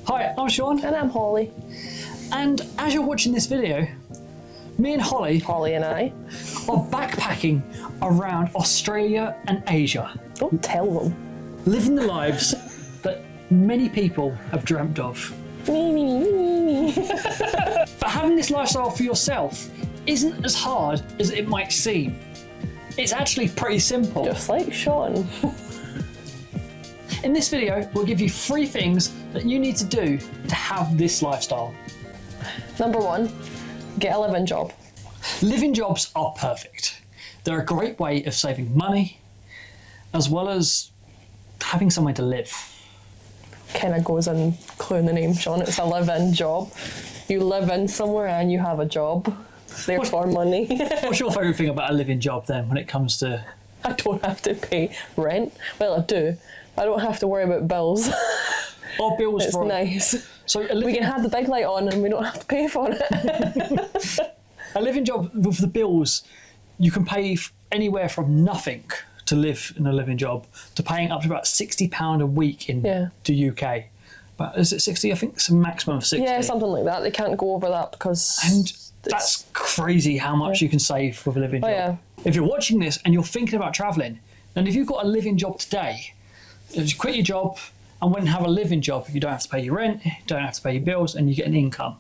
Hi, I'm Sean. And I'm Holly. And as you're watching this video, me and Holly And I. are backpacking around Australia and Asia, Don't tell them. living the lives that many people have dreamt of. Me. But having this lifestyle for yourself isn't as hard as it might seem. It's actually pretty simple. Just like Sean. In this video, we'll give you 3 things that you need to do to have this lifestyle. Number 1, get a living job. Living jobs are perfect. They're a great way of saving money, as well as having somewhere to live. Kind of goes in, clue in the name, Sean. It's a live-in job. You live in somewhere and you have a job. Therefore, money. What's your favourite thing about a living job then, when it comes to... I don't have to pay rent. Well, I do. I don't have to worry about bills. Our bills It's for... nice. So We can have the big light on and we don't have to pay for it. A living job with the bills, you can pay anywhere from nothing to live in a living job to paying up to about £60 a week in the UK. But is it 60? I think it's a maximum of 60. Yeah, something like that. They can't go over that because... And that's crazy how much you can save with a living job. Yeah. If you're watching this and you're thinking about travelling, then if you've got a living job today, just quit your job and went and have a living job. You don't have to pay your rent, you don't have to pay your bills, and you get an income.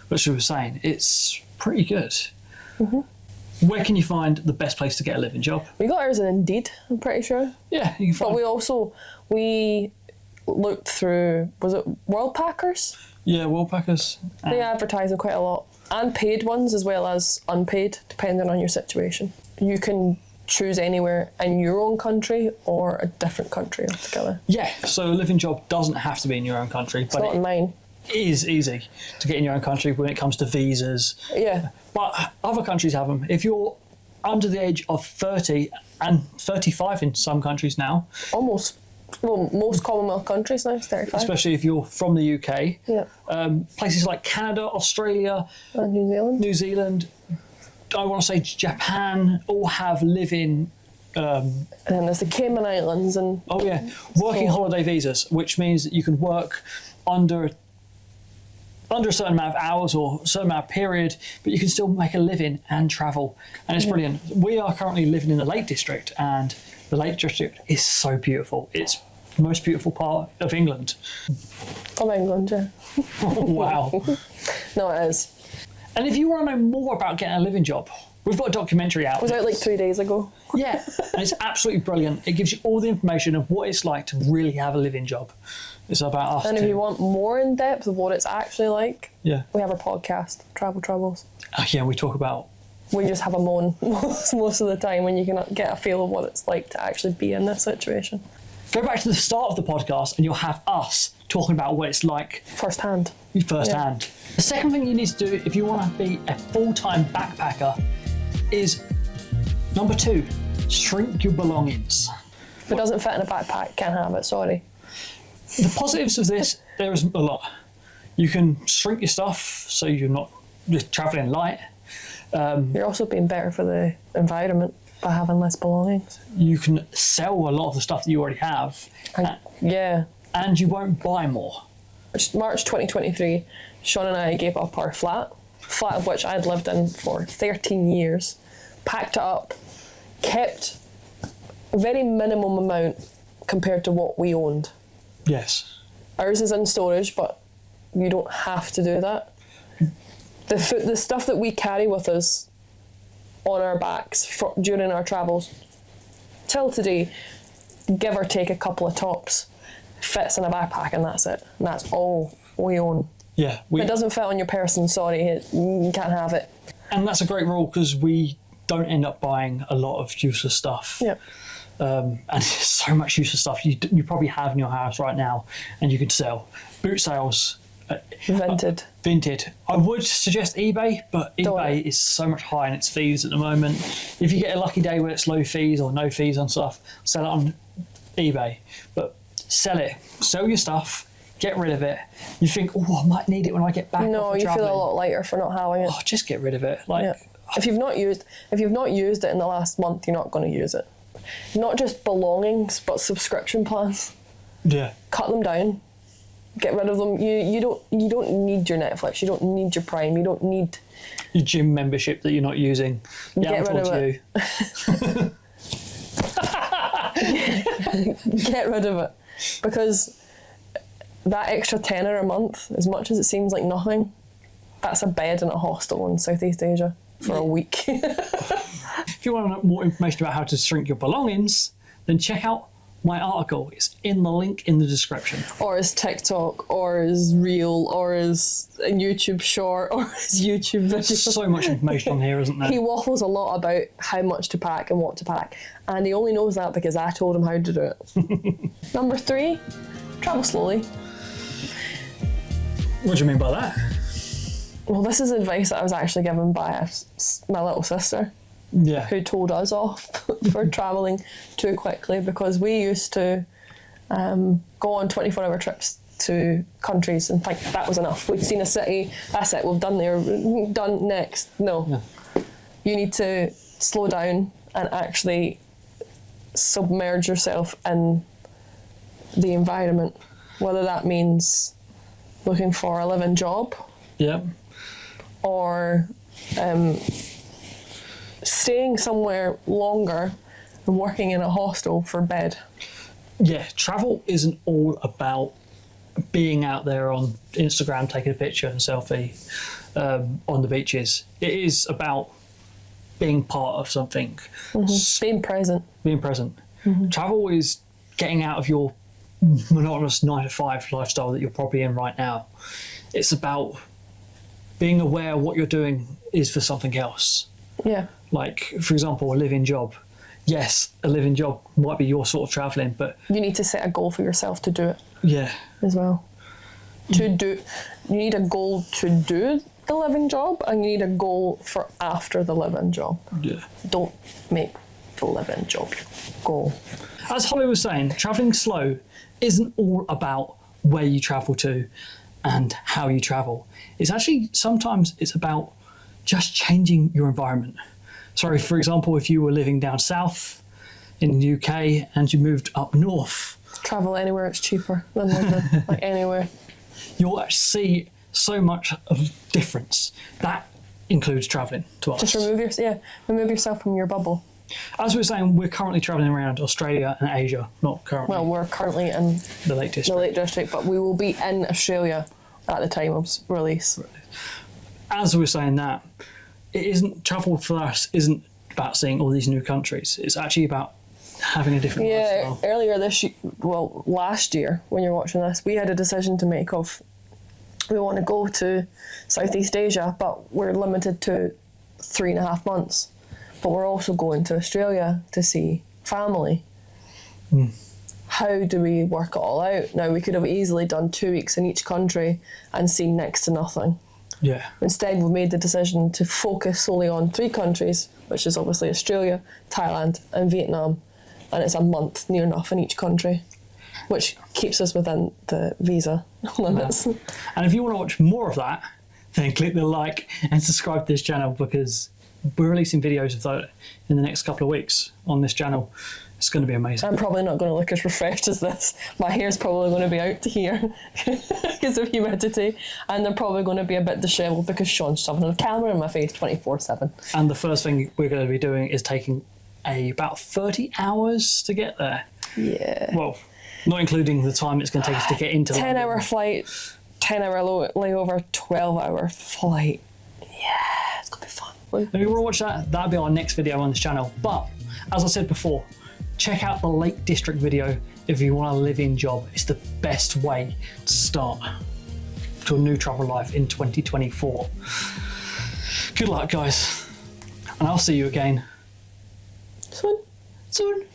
Which we were saying, it's pretty good. Mm-hmm. Where can you find the best place to get a living job? We got ours in Indeed, I'm pretty sure. Yeah, you can find... But we looked through, was it Worldpackers? Yeah, Worldpackers. They advertise them quite a lot. And paid ones as well as unpaid, depending on your situation. You can choose anywhere in your own country or a different country altogether. Yeah, so a living job doesn't have to be in your own country. It's not in mine. It is easy to get in your own country when it comes to visas. Yeah. But other countries have them. If you're under the age of 30 and 35 in some countries now. Almost. Well, most Commonwealth countries now, it's 35. Especially if you're from the UK. Yeah. Places like Canada, Australia, And New Zealand. I want to say Japan, all have living... And then there's the Cayman Islands and... Oh yeah, working holiday visas, which means that you can work under a certain amount of hours or a certain amount of period, but you can still make a living and travel. And it's brilliant. We are currently living in the Lake District, and the Lake District is so beautiful. It's the most beautiful part of England. Of England, yeah. Wow. No, it is. And if you want to know more about getting a living job, we've got a documentary out. It was out like 3 days ago. Yeah, and it's absolutely brilliant. It gives you all the information of what it's like to really have a living job. It's about us. And if you want more in depth of what it's actually like, we have a podcast, Travel Troubles. Yeah, we talk about... We just have a moan most of the time when you can get a feel of what it's like to actually be in this situation. Go back to the start of the podcast and you'll have us talking about what it's like. Firsthand. Firsthand. Yeah. The second thing you need to do if you want to be a full-time backpacker is, number 2, shrink your belongings. If it doesn't fit in a backpack, can't have it, sorry. The positives of this, there is a lot. You can shrink your stuff so you're not just travelling light. You're also being better for the environment by having less belongings. You can sell a lot of the stuff that you already have. And you won't buy more. March 2023, Sean and I gave up our flat of which I'd lived in for 13 years, packed it up, kept a very minimum amount compared to what we owned. Yes. Ours is in storage, but you don't have to do that. The stuff that we carry with us on our backs during our travels, till today, give or take a couple of tops, fits in a backpack and that's it. And that's all we own. Yeah. If it doesn't fit on your person, sorry, you can't have it. And that's a great rule because we don't end up buying a lot of useless stuff. Yeah. And there's so much useless stuff you probably have in your house right now and you could sell. Boot sales. Vinted. I would suggest eBay, but eBay is so much higher in its fees at the moment. If you get a lucky day where it's low fees or no fees on stuff, sell it on eBay. But sell it. Sell your stuff. Get rid of it. You think, oh, I might need it when I get back. No, you feel a lot lighter for not having it. Oh, just get rid of it. If you've not used it in the last month, you're not going to use it. Not just belongings, but subscription plans. Yeah. Cut them down. Get rid of them. You don't need your Netflix. You don't need your Prime. You don't need your gym membership that you're not using. Get rid of it. Get rid of it, because that extra tenner a month, as much as it seems like nothing, that's a bed in a hostel in Southeast Asia for a week. If you want to know more information about how to shrink your belongings, then check out my article. It's in the link in the description. Or his TikTok, or his Reel, or his YouTube short, or his YouTube video. So much information on here, isn't there? He waffles a lot about how much to pack and what to pack, and he only knows that because I told him how to do it. Number 3, travel slowly. What do you mean by that? Well, this is advice that I was actually given by my little sister. Yeah. Who told us off for travelling too quickly, because we used to go on 24-hour trips to countries and think that was enough. We'd seen a city, that's it, we've done there, done next. No. Yeah. You need to slow down and actually submerge yourself in the environment, whether that means looking for a living job. Yeah. Or staying somewhere longer and working in a hostel for bed. Yeah, travel isn't all about being out there on Instagram taking a picture and selfie on the beaches. It is about being part of something. Being present. Being present. Travel is getting out of your monotonous 9-to-5 lifestyle that you're probably in right now. It's about being aware what you're doing is for something else. Yeah. Like, for example, a living job. Yes, a living job might be your sort of travelling, but... You need to set a goal for yourself to do it. Yeah. As well. You need a goal to do the living job, and you need a goal for after the living job. Yeah. Don't make the living job your goal. As Holly was saying, travelling slow isn't all about where you travel to and how you travel. It's actually, sometimes it's about just changing your environment. So, for example, if you were living down south in the UK and you moved up north. Travel anywhere it's cheaper than London, like anywhere. You'll actually see so much of difference. That includes travelling to us. Just remove yourself from your bubble. As we were saying, we're currently travelling around Australia and Asia, not currently. Well, we're currently in the Lake District. The Lake District, but we will be in Australia at the time of release. As we were saying that, travel for us isn't about seeing all these new countries. It's actually about having a different lifestyle. Earlier last year, when you're watching this, we had a decision to make of, we want to go to Southeast Asia, but we're limited to 3.5 months. But we're also going to Australia to see family. How do we work it all out? Now, we could have easily done 2 weeks in each country and seen next to nothing. Yeah. Instead, we made the decision to focus solely on 3 countries, which is obviously Australia, Thailand and Vietnam. And it's a month, near enough, in each country, which keeps us within the visa limits. And if you want to watch more of that, then click the like and subscribe to this channel, because we're releasing videos of that in the next couple of weeks on this channel. It's going to be amazing. I'm probably not going to look as refreshed as this. My hair's probably going to be out to here because of humidity, and they're probably going to be a bit dishevelled because Sean's shoving a camera in my face 24/7. And the first thing we're going to be doing is taking about 30 hours to get there. Yeah. Well, not including the time it's going to take us to get into 10-hour flight, 10-hour layover, 12-hour flight. Yeah, it's going to be fun. If you want to watch that, that'll be our next video on this channel. But, as I said before, check out the Lake District video if you want a live-in job. It's the best way to start to a new travel life in 2024. Good luck, guys. And I'll see you again Soon.